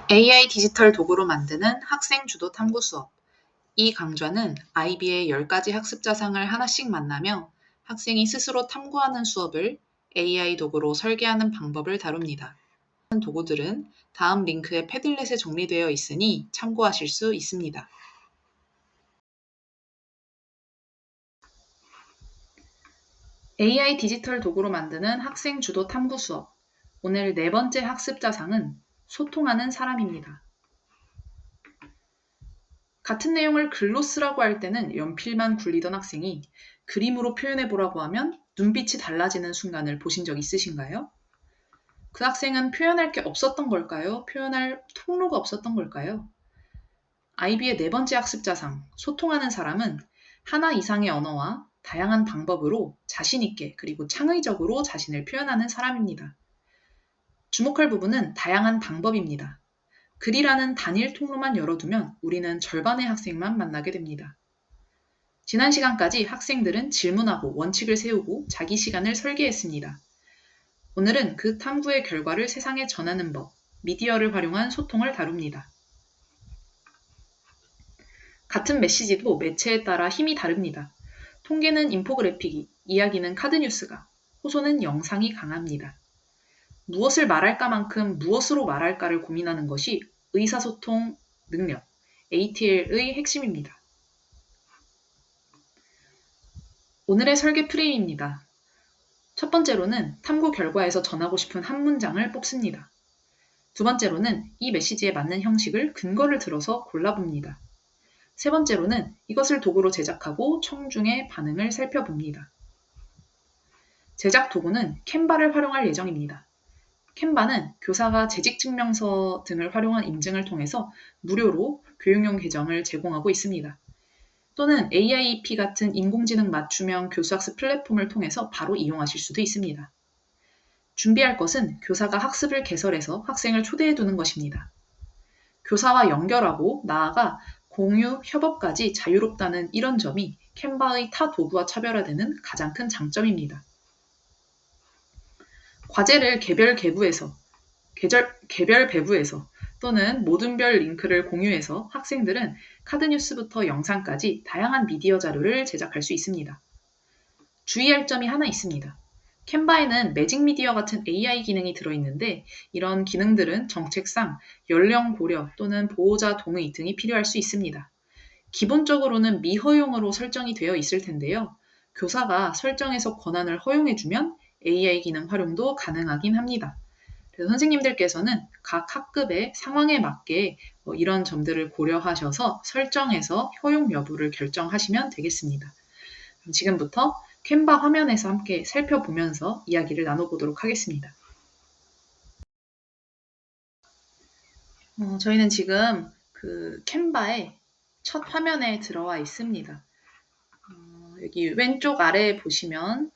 AI 디지털 도구로 만드는 학생 주도 탐구 수업. 이 강좌는 아이비의 10가지 학습 자상을 하나씩 만나며 학생이 스스로 탐구하는 수업을 AI 도구로 설계하는 방법을 다룹니다. 도구들은 다음 링크에 패들렛에 정리되어 있으니 참고하실 수 있습니다. AI 디지털 도구로 만드는 학생 주도 탐구 수업. 오늘 네 번째 학습 자상은 소통하는 사람입니다. 같은 내용을 글로 쓰라고 할 때는 연필만 굴리던 학생이 그림으로 표현해보라고 하면 눈빛이 달라지는 순간을 보신 적 있으신가요? 그 학생은 표현할 게 없었던 걸까요? 표현할 통로가 없었던 걸까요? 아이비의 네 번째 학습 자상, 소통하는 사람은 하나 이상의 언어와 다양한 방법으로 자신있게 그리고 창의적으로 자신을 표현하는 사람입니다. 주목할 부분은 다양한 방법입니다. 글이라는 단일 통로만 열어두면 우리는 절반의 학생만 만나게 됩니다. 지난 시간까지 학생들은 질문하고 원칙을 세우고 자기 시간을 설계했습니다. 오늘은 그 탐구의 결과를 세상에 전하는 법, 미디어를 활용한 소통을 다룹니다. 같은 메시지도 매체에 따라 힘이 다릅니다. 통계는 인포그래픽이, 이야기는 카드뉴스가, 호소는 영상이 강합니다. 무엇을 말할까만큼 무엇으로 말할까를 고민하는 것이 의사소통 능력, ATL의 핵심입니다. 오늘의 설계 프레임입니다. 첫 번째로는 탐구 결과에서 전하고 싶은 한 문장을 뽑습니다. 두 번째로는 이 메시지에 맞는 형식을 근거를 들어서 골라봅니다. 세 번째로는 이것을 도구로 제작하고 청중의 반응을 살펴봅니다. 제작 도구는 캔바를 활용할 예정입니다. 캔바는 교사가 재직증명서 등을 활용한 인증을 통해서 무료로 교육용 계정을 제공하고 있습니다. 또는 AIP 같은 인공지능 맞춤형 교수학습 플랫폼을 통해서 바로 이용하실 수도 있습니다. 준비할 것은 교사가 학습을 개설해서 학생을 초대해 두는 것입니다. 교사와 연결하고 나아가 공유, 협업까지 자유롭다는 이런 점이 캔바의 타 도구와 차별화되는 가장 큰 장점입니다. 과제를 개별 배부에서 또는 모든 별 링크를 공유해서 학생들은 카드뉴스부터 영상까지 다양한 미디어 자료를 제작할 수 있습니다. 주의할 점이 하나 있습니다. 캔바에는 매직 미디어 같은 AI 기능이 들어있는데 이런 기능들은 정책상 연령 고려 또는 보호자 동의 등이 필요할 수 있습니다. 기본적으로는 미허용으로 설정이 되어 있을 텐데요. 교사가 설정해서 권한을 허용해주면 AI 기능 활용도 가능하긴 합니다. 그래서 선생님들께서는 각 학급의 상황에 맞게 이런 점들을 고려하셔서 설정해서 허용 여부를 결정하시면 되겠습니다. 그럼 지금부터 캔바 화면에서 함께 살펴보면서 이야기를 나눠보도록 하겠습니다. 저희는 지금 그 캔바의 첫 화면에 들어와 있습니다. 여기 왼쪽 아래에 보시면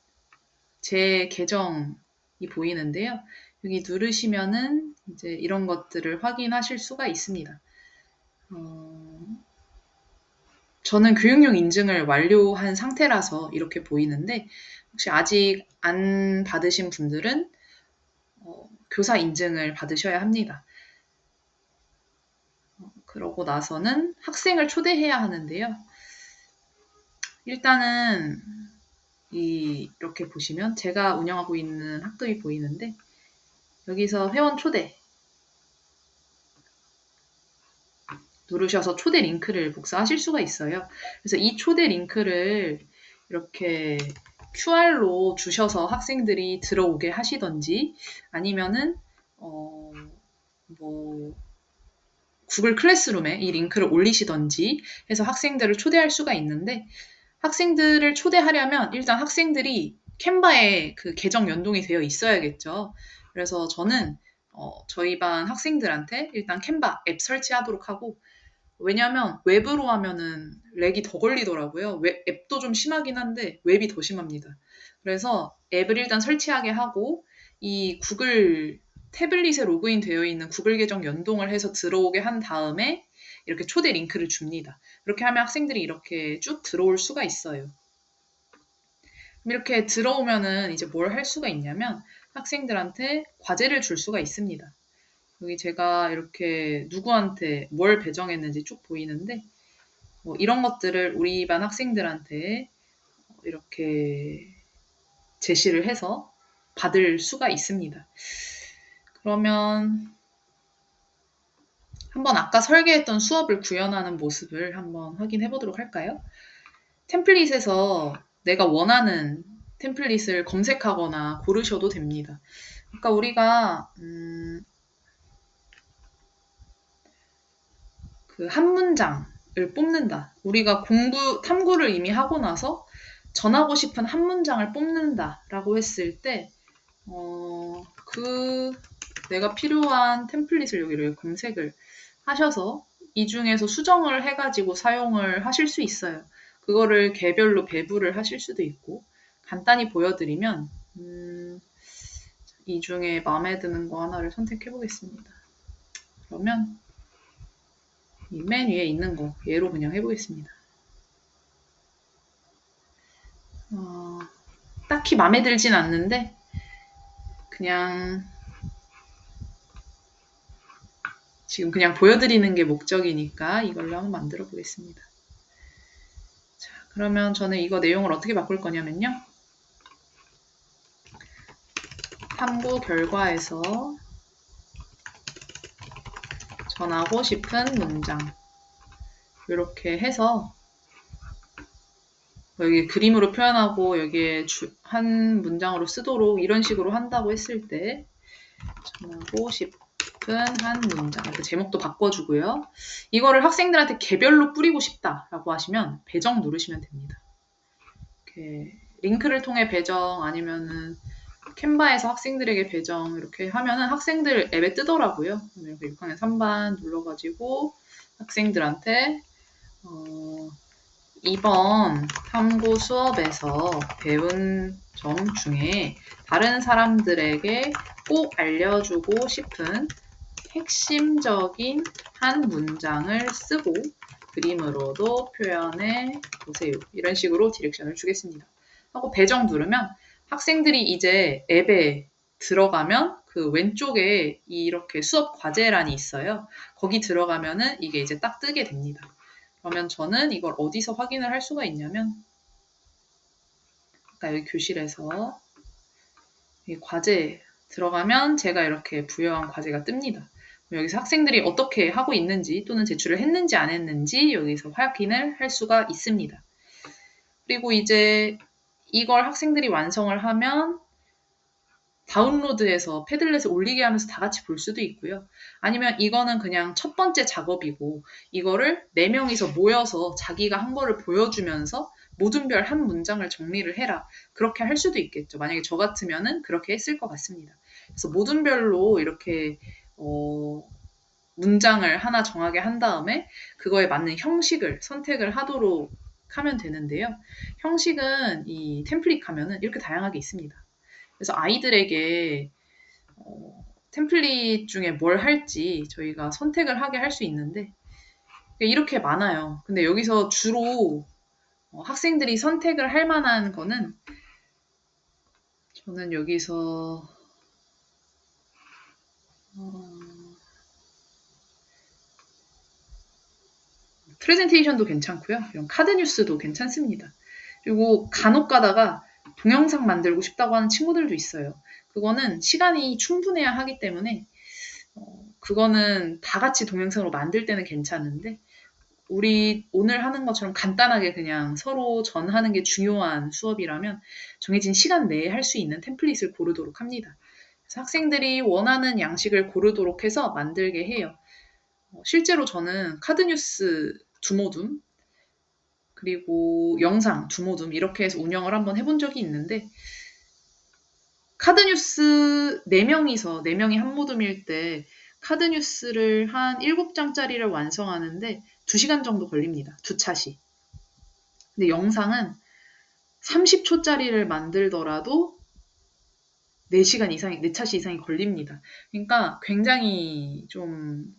제 계정이 보이는데요. 여기 누르시면은 이제 이런 것들을 확인하실 수가 있습니다. 저는 교육용 인증을 완료한 상태라서 이렇게 보이는데 혹시 아직 안 받으신 분들은 교사 인증을 받으셔야 합니다. 그러고 나서는 학생을 초대해야 하는데요. 일단은 이렇게 보시면 제가 운영하고 있는 학급이 보이는데 여기서 회원 초대 누르셔서 초대 링크를 복사하실 수가 있어요. 그래서 이 초대 링크를 이렇게 QR로 주셔서 학생들이 들어오게 하시던지 아니면은 구글 클래스룸에 이 링크를 올리시던지 해서 학생들을 초대할 수가 있는데 학생들을 초대하려면 일단 학생들이 캔바에 그 계정 연동이 되어 있어야겠죠. 그래서 저는 저희 반 학생들한테 일단 캔바 앱 설치하도록 하고 왜냐하면 웹으로 하면은 렉이 더 걸리더라고요. 앱도 좀 심하긴 한데 웹이 더 심합니다. 그래서 앱을 일단 설치하게 하고 이 구글 태블릿에 로그인 되어 있는 구글 계정 연동을 해서 들어오게 한 다음에 이렇게 초대 링크를 줍니다. 그렇게 하면 학생들이 이렇게 쭉 들어올 수가 있어요. 이렇게 들어오면은 이제 뭘 할 수가 있냐면 학생들한테 과제를 줄 수가 있습니다. 여기 제가 이렇게 누구한테 뭘 배정했는지 쭉 보이는데 뭐 이런 것들을 우리 반 학생들한테 이렇게 제시를 해서 받을 수가 있습니다. 그러면 한번 아까 설계했던 수업을 구현하는 모습을 한번 확인해 보도록 할까요? 템플릿에서 내가 원하는 템플릿을 검색하거나 고르셔도 됩니다. 아까 우리가 그 한 문장을 뽑는다. 우리가 탐구를 이미 하고 나서 전하고 싶은 한 문장을 뽑는다라고 했을 때, 내가 필요한 템플릿을 여기 이렇게 검색을 하셔서 이 중에서 수정을 해가지고 사용을 하실 수 있어요. 그거를 개별로 배부를 하실 수도 있고, 간단히 보여드리면, 이 중에 마음에 드는 거 하나를 선택해 보겠습니다. 그러면 이 맨 위에 있는 거 얘로 그냥 해보겠습니다. 딱히 마음에 들진 않는데 그냥 지금 그냥 보여드리는 게 목적이니까 이걸로 한번 만들어 보겠습니다. 자, 그러면 저는 이거 내용을 어떻게 바꿀 거냐면요. 탐구 결과에서 전하고 싶은 문장 이렇게 해서 여기 그림으로 표현하고 여기에 한 문장으로 쓰도록 이런 식으로 한다고 했을 때 전하고 싶은 한 문장 이렇게 제목도 바꿔주고요. 이거를 학생들한테 개별로 뿌리고 싶다라고 하시면 배정 누르시면 됩니다. 이렇게 링크를 통해 배정 아니면은 캔바에서 학생들에게 배정 이렇게 하면은 학생들 앱에 뜨더라고요. 이렇게 6학년 3반 눌러가지고 학생들한테 이번 탐구 수업에서 배운 점 중에 다른 사람들에게 꼭 알려주고 싶은 핵심적인 한 문장을 쓰고 그림으로도 표현해 보세요. 이런 식으로 디렉션을 주겠습니다. 하고 배정 누르면 학생들이 이제 앱에 들어가면 그 왼쪽에 이렇게 수업 과제란이 있어요. 거기 들어가면은 이게 이제 딱 뜨게 됩니다. 그러면 저는 이걸 어디서 확인을 할 수가 있냐면 아까 여기 교실에서 이 과제 들어가면 제가 이렇게 부여한 과제가 뜹니다. 여기서 학생들이 어떻게 하고 있는지 또는 제출을 했는지 안 했는지 여기서 확인을 할 수가 있습니다. 그리고 이제 이걸 학생들이 완성을 하면 다운로드해서 패들렛에 올리게 하면서 다 같이 볼 수도 있고요. 아니면 이거는 그냥 첫 번째 작업이고 이거를 4명이서 모여서 자기가 한 거를 보여주면서 모든 별 한 문장을 정리를 해라. 그렇게 할 수도 있겠죠. 만약에 저 같으면은 그렇게 했을 것 같습니다. 그래서 모든 별로 이렇게 문장을 하나 정하게 한 다음에 그거에 맞는 형식을 선택을 하도록 하면 되는데요. 형식은 이 템플릿 가면은 이렇게 다양하게 있습니다. 그래서 아이들에게 템플릿 중에 뭘 할지 저희가 선택을 하게 할 수 있는데 이렇게 많아요. 근데 여기서 주로 학생들이 선택을 할 만한 거는 저는 여기서 프레젠테이션도 괜찮고요. 이런 카드 뉴스도 괜찮습니다. 그리고 간혹 가다가 동영상 만들고 싶다고 하는 친구들도 있어요. 그거는 시간이 충분해야 하기 때문에 그거는 다 같이 동영상으로 만들 때는 괜찮은데 우리 오늘 하는 것처럼 간단하게 그냥 서로 전하는 게 중요한 수업이라면 정해진 시간 내에 할 수 있는 템플릿을 고르도록 합니다. 그래서 학생들이 원하는 양식을 고르도록 해서 만들게 해요. 실제로 저는 카드뉴스 두모둠 그리고 영상 두모둠 이렇게 해서 운영을 한번 해본 적이 있는데 카드뉴스 4명이 한 모둠일 때 카드뉴스를 한 7장짜리를 완성하는데 2시간 정도 걸립니다. 2차시. 근데 영상은 30초짜리를 만들더라도 4시간 이상이, 4차시 이상이 걸립니다. 그러니까 굉장히 좀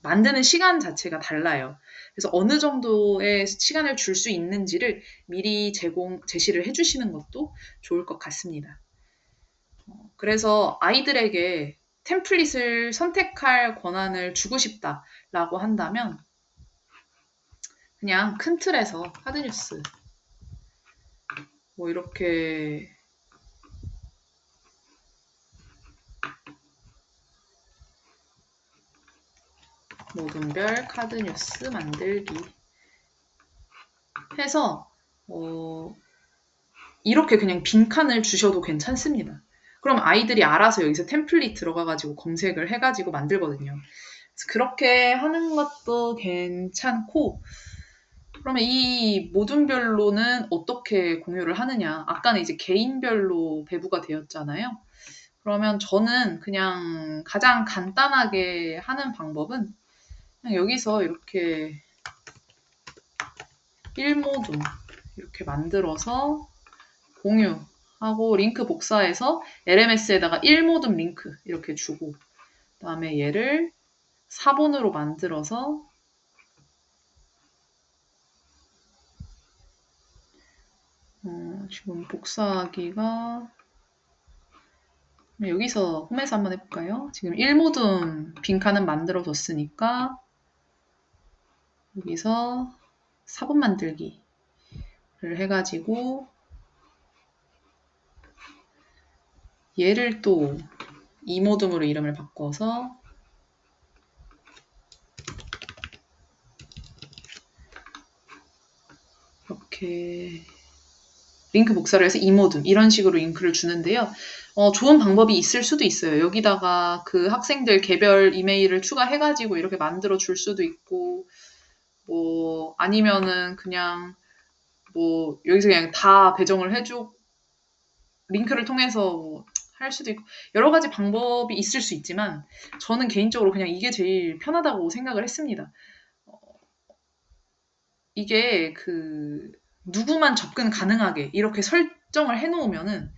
만드는 시간 자체가 달라요. 그래서 어느 정도의 시간을 줄 수 있는지를 미리 제시를 해주시는 것도 좋을 것 같습니다. 그래서 아이들에게 템플릿을 선택할 권한을 주고 싶다라고 한다면 그냥 큰 틀에서 하드뉴스 뭐 이렇게 모든별 카드뉴스 만들기 해서 이렇게 그냥 빈칸을 주셔도 괜찮습니다. 그럼 아이들이 알아서 여기서 템플릿 들어가가지고 검색을 해가지고 만들거든요. 그래서 그렇게 하는 것도 괜찮고, 그러면 이 모둠별로는 어떻게 공유를 하느냐. 아까는 이제 개인별로 배부가 되었잖아요. 그러면 저는 그냥 가장 간단하게 하는 방법은 그냥 여기서 이렇게 1모둠 이렇게 만들어서 공유하고 링크 복사해서 LMS에다가 1모둠 링크 이렇게 주고 그 다음에 얘를 4번으로 만들어서 지금 복사하기가 여기서 홈에서 한번 해볼까요? 지금 1모둠 빈칸은 만들어뒀으니까 여기서 4번 만들기를 해가지고 얘를 또 2모둠으로 이름을 바꿔서 이렇게 링크 복사를 해서 2모둠 이런 식으로 링크를 주는데요. 좋은 방법이 있을 수도 있어요. 여기다가 그 학생들 개별 이메일을 추가해가지고 이렇게 만들어 줄 수도 있고 뭐 아니면은 그냥 뭐 여기서 그냥 다 배정을 해줘 링크를 통해서 뭐 할 수도 있고 여러 가지 방법이 있을 수 있지만 저는 개인적으로 그냥 이게 제일 편하다고 생각을 했습니다. 이게 그 누구만 접근 가능하게 이렇게 설정을 해놓으면은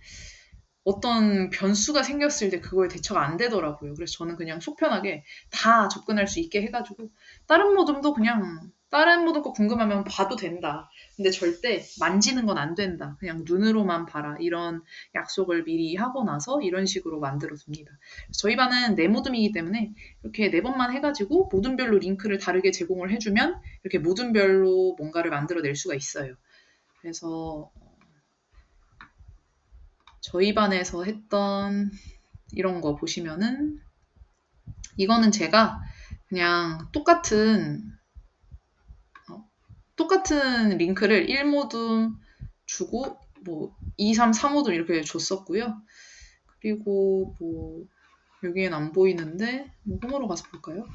어떤 변수가 생겼을 때 그거에 대처가 안 되더라고요. 그래서 저는 그냥 속 편하게 다 접근할 수 있게 해가지고 다른 모둠도 그냥 다른 모둠 거 궁금하면 봐도 된다. 근데 절대 만지는 건 안 된다. 그냥 눈으로만 봐라. 이런 약속을 미리 하고 나서 이런 식으로 만들어둡니다. 저희 반은 네 모둠이기 때문에 이렇게 네 번만 해가지고 모둠별로 링크를 다르게 제공을 해주면 이렇게 모둠별로 뭔가를 만들어낼 수가 있어요. 그래서 저희 반에서 했던 이런 거 보시면은 이거는 제가 그냥 똑같은 링크를 1모둠 주고 뭐 2, 3, 4모둠 이렇게 줬었고요. 그리고 뭐 여기엔 안 보이는데 뭐 홈으로 가서 볼까요?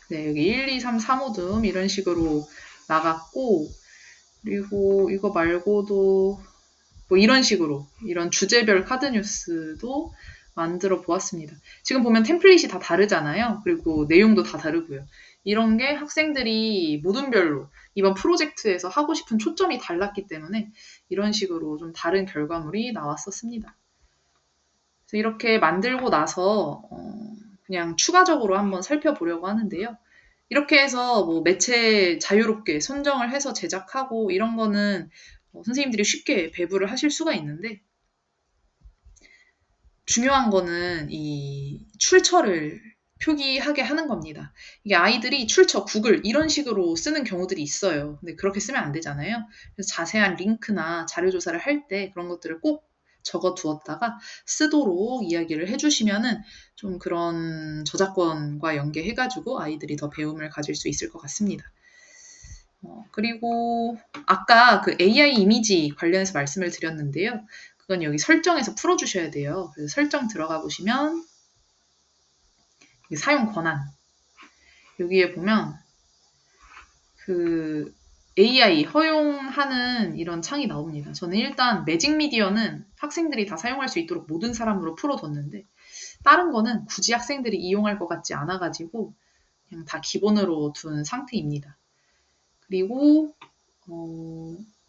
네, 여기 1, 2, 3, 4모둠 이런 식으로 나갔고 그리고 이거 말고도 뭐 이런 식으로 이런 주제별 카드 뉴스도 만들어 보았습니다. 지금 보면 템플릿이 다 다르잖아요. 그리고 내용도 다 다르고요. 이런 게 학생들이 모둠별로 이번 프로젝트에서 하고 싶은 초점이 달랐기 때문에 이런 식으로 좀 다른 결과물이 나왔었습니다. 그래서 이렇게 만들고 나서 그냥 추가적으로 한번 살펴보려고 하는데요. 이렇게 해서 뭐 매체 자유롭게 선정을 해서 제작하고 이런 거는 선생님들이 쉽게 배부를 하실 수가 있는데 중요한 거는 이 출처를 표기하게 하는 겁니다. 이게 아이들이 출처, 구글 이런 식으로 쓰는 경우들이 있어요. 근데 그렇게 쓰면 안 되잖아요. 그래서 자세한 링크나 자료 조사를 할 때 그런 것들을 꼭 적어 두었다가 쓰도록 이야기를 해주시면은 좀 그런 저작권과 연계해가지고 아이들이 더 배움을 가질 수 있을 것 같습니다. 그리고 아까 그 AI 이미지 관련해서 말씀을 드렸는데요. 그건 여기 설정에서 풀어주셔야 돼요. 그래서 설정 들어가 보시면 사용 권한 여기에 보면 그 AI 허용하는 이런 창이 나옵니다. 저는 일단 매직 미디어는 학생들이 다 사용할 수 있도록 모든 사람으로 풀어뒀는데 다른 거는 굳이 학생들이 이용할 것 같지 않아가지고 그냥 다 기본으로 둔 상태입니다. 그리고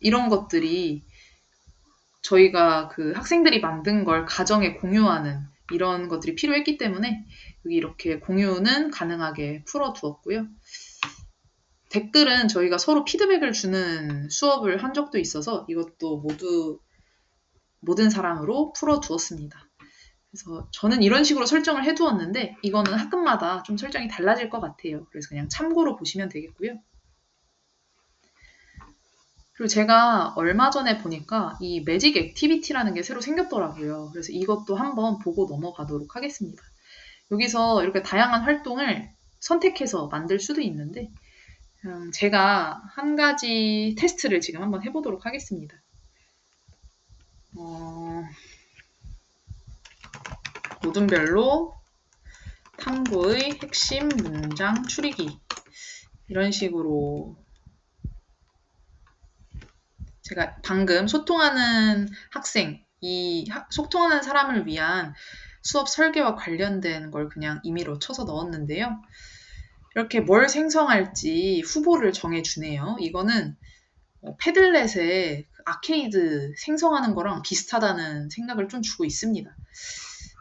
이런 것들이 저희가 그 학생들이 만든 걸 가정에 공유하는 이런 것들이 필요했기 때문에 여기 이렇게 공유는 가능하게 풀어두었고요. 댓글은 저희가 서로 피드백을 주는 수업을 한 적도 있어서 이것도 모든 사람으로 풀어두었습니다. 그래서 저는 이런 식으로 설정을 해두었는데 이거는 학급마다 좀 설정이 달라질 것 같아요. 그래서 그냥 참고로 보시면 되겠고요. 그리고 제가 얼마 전에 보니까 이 매직 액티비티라는 게 새로 생겼더라고요. 그래서 이것도 한번 보고 넘어가도록 하겠습니다. 여기서 이렇게 다양한 활동을 선택해서 만들 수도 있는데 제가 한 가지 테스트를 지금 한번 해보도록 하겠습니다. 모둠별로 탐구의 핵심 문장 추리기 이런 식으로 제가 방금 소통하는 학생, 소통하는 사람을 위한 수업 설계와 관련된 걸 그냥 임의로 쳐서 넣었는데요. 이렇게 뭘 생성할지 후보를 정해주네요. 이거는 패들렛의 아케이드 생성하는 거랑 비슷하다는 생각을 좀 주고 있습니다.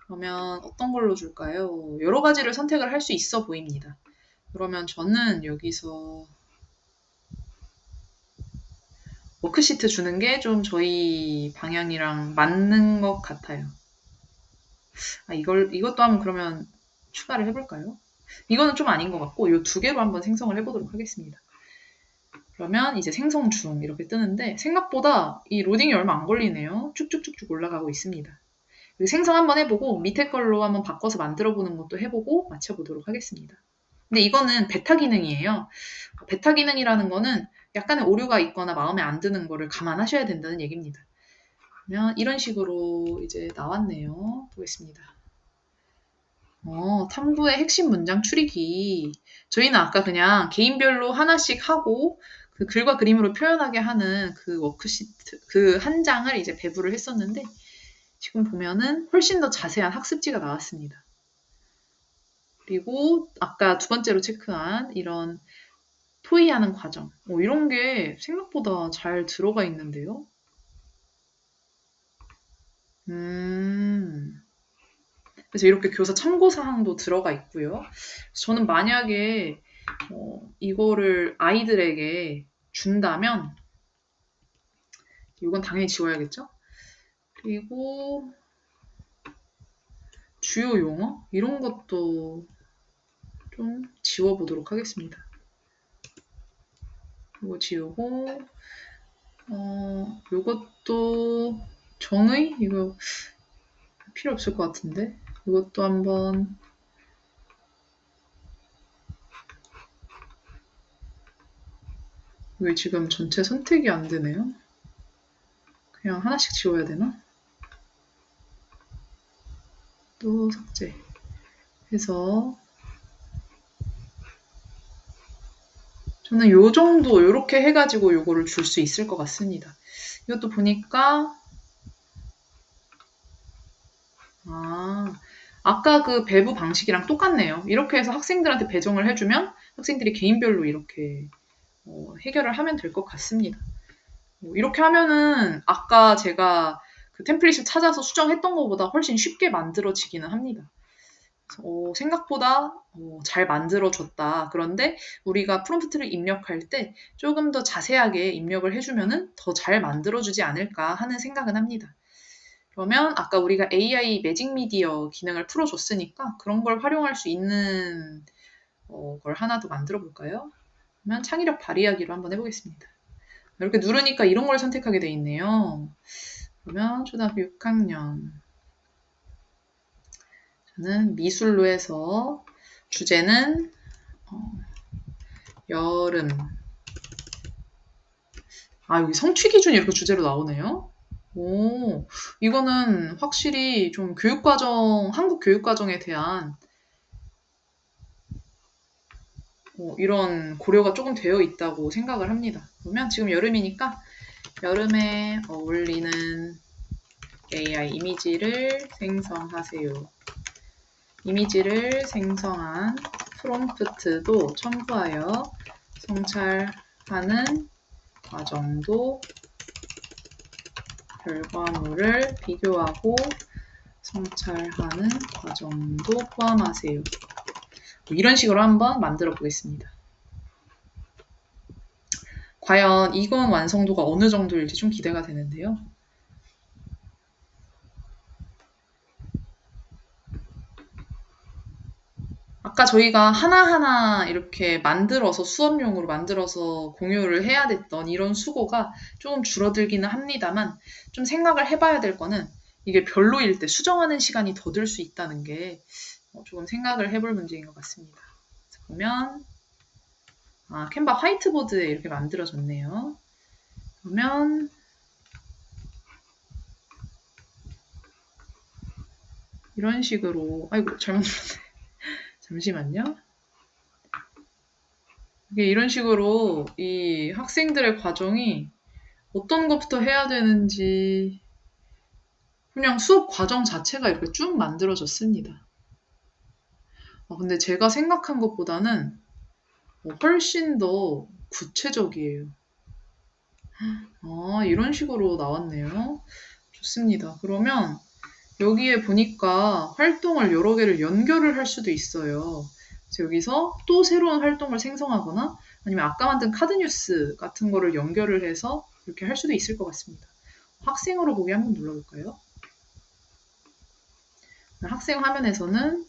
그러면 어떤 걸로 줄까요? 여러 가지를 선택을 할 수 있어 보입니다. 그러면 저는 여기서 워크시트 주는 게 좀 저희 방향이랑 맞는 것 같아요. 이것도 한번 그러면 추가를 해볼까요? 이거는 좀 아닌 것 같고, 이 두 개로 한번 생성을 해보도록 하겠습니다. 그러면 이제 생성 중 이렇게 뜨는데, 생각보다 이 로딩이 얼마 안 걸리네요. 쭉쭉쭉쭉 올라가고 있습니다. 생성 한번 해보고, 밑에 걸로 한번 바꿔서 만들어보는 것도 해보고, 맞춰보도록 하겠습니다. 근데 이거는 베타 기능이에요. 베타 기능이라는 거는 약간의 오류가 있거나 마음에 안 드는 거를 감안하셔야 된다는 얘기입니다. 그러면 이런 식으로 이제 나왔네요. 보겠습니다. 탐구의 핵심 문장 추리기. 저희는 아까 그냥 개인별로 하나씩 하고 그 글과 그림으로 표현하게 하는 그 워크시트, 그 한 장을 이제 배부를 했었는데 지금 보면은 훨씬 더 자세한 학습지가 나왔습니다. 그리고 아까 두 번째로 체크한 이런 토의하는 과정. 이런 게 생각보다 잘 들어가 있는데요. 그래서 이렇게 교사 참고사항도 들어가 있고요. 저는 만약에 이거를 아이들에게 준다면 이건 당연히 지워야겠죠? 그리고 주요 용어? 이런 것도 좀 지워보도록 하겠습니다. 이거 지우고 이것도 정의? 이거 필요 없을 것 같은데 이것도 한번 왜 지금 전체 선택이 안 되네요? 그냥 하나씩 지워야 되나? 또 삭제 해서 저는 요 정도 요렇게 해가지고 요거를 줄 수 있을 것 같습니다. 이것도 보니까 아까 그 배부 방식이랑 똑같네요. 이렇게 해서 학생들한테 배정을 해주면 학생들이 개인별로 이렇게 해결을 하면 될 것 같습니다. 이렇게 하면은 아까 제가 그 템플릿을 찾아서 수정했던 것보다 훨씬 쉽게 만들어지기는 합니다. 생각보다 잘 만들어졌다. 그런데 우리가 프롬프트를 입력할 때 조금 더 자세하게 입력을 해주면은 더 잘 만들어주지 않을까 하는 생각은 합니다. 그러면 아까 우리가 AI 매직 미디어 기능을 풀어줬으니까 그런 걸 활용할 수 있는 걸 하나 더 만들어 볼까요? 그러면 창의력 발휘하기로 한번 해보겠습니다. 이렇게 누르니까 이런 걸 선택하게 돼 있네요. 그러면 초등학교 6학년 저는 미술로 해서 주제는 여름. 여기 성취 기준이 이렇게 주제로 나오네요. 이거는 확실히 좀 한국 교육과정에 대한 이런 고려가 조금 되어 있다고 생각을 합니다. 그러면 지금 여름이니까 여름에 어울리는 AI 이미지를 생성하세요. 이미지를 생성한 프롬프트도 첨부하여 성찰하는 과정도 결과물을 비교하고 성찰하는 과정도 포함하세요. 이런 식으로 한번 만들어 보겠습니다. 과연 이건 완성도가 어느 정도일지 좀 기대가 되는데요. 아까 저희가 하나하나 이렇게 만들어서 수업용으로 만들어서 공유를 해야 됐던 이런 수고가 조금 줄어들기는 합니다만 좀 생각을 해봐야 될 거는 이게 별로일 때 수정하는 시간이 더 들 수 있다는 게 조금 생각을 해볼 문제인 것 같습니다. 보면 캔바 화이트보드에 이렇게 만들어졌네요. 그러면 이런 식으로 아이고 잘못 눌렀네. 잠시만요. 이게 이런 식으로 이 학생들의 과정이 어떤 것부터 해야 되는지 그냥 수업 과정 자체가 이렇게 쭉 만들어졌습니다. 근데 제가 생각한 것보다는 훨씬 더 구체적이에요. 이런 식으로 나왔네요. 좋습니다. 그러면 여기에 보니까 활동을 여러 개를 연결을 할 수도 있어요. 그래서 여기서 또 새로운 활동을 생성하거나 아니면 아까 만든 카드뉴스 같은 거를 연결을 해서 이렇게 할 수도 있을 것 같습니다. 학생으로 보기 한번 눌러볼까요? 학생 화면에서는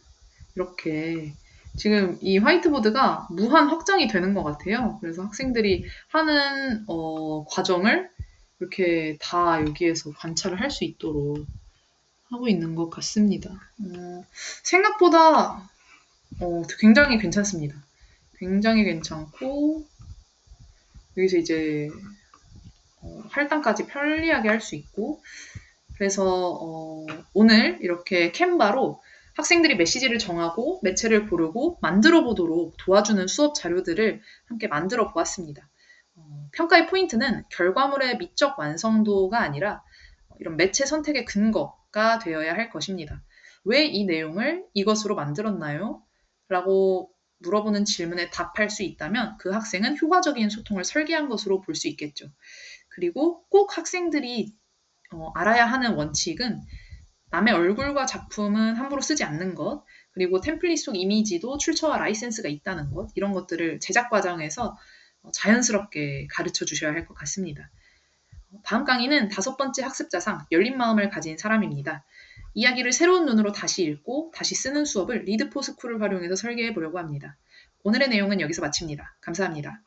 이렇게 지금 이 화이트보드가 무한 확장이 되는 것 같아요. 그래서 학생들이 하는 과정을 이렇게 다 여기에서 관찰을 할 수 있도록 하고 있는 것 같습니다. 생각보다 굉장히 괜찮습니다. 굉장히 괜찮고 여기서 이제 할당까지 편리하게 할 수 있고 그래서 오늘 이렇게 캔바로 학생들이 메시지를 정하고 매체를 고르고 만들어 보도록 도와주는 수업 자료들을 함께 만들어 보았습니다. 평가의 포인트는 결과물의 미적 완성도가 아니라 이런 매체 선택의 근거가 되어야 할 것입니다. 왜 이 내용을 이것으로 만들었나요? 라고 물어보는 질문에 답할 수 있다면 그 학생은 효과적인 소통을 설계한 것으로 볼 수 있겠죠. 그리고 꼭 학생들이 알아야 하는 원칙은 남의 얼굴과 작품은 함부로 쓰지 않는 것, 그리고 템플릿 속 이미지도 출처와 라이센스가 있다는 것, 이런 것들을 제작 과정에서 자연스럽게 가르쳐 주셔야 할 것 같습니다. 다음 강의는 5번째 학습자상 열린 마음을 가진 사람입니다. 이야기를 새로운 눈으로 다시 읽고 다시 쓰는 수업을 리드포스쿨을 활용해서 설계해 보려고 합니다. 오늘의 내용은 여기서 마칩니다. 감사합니다.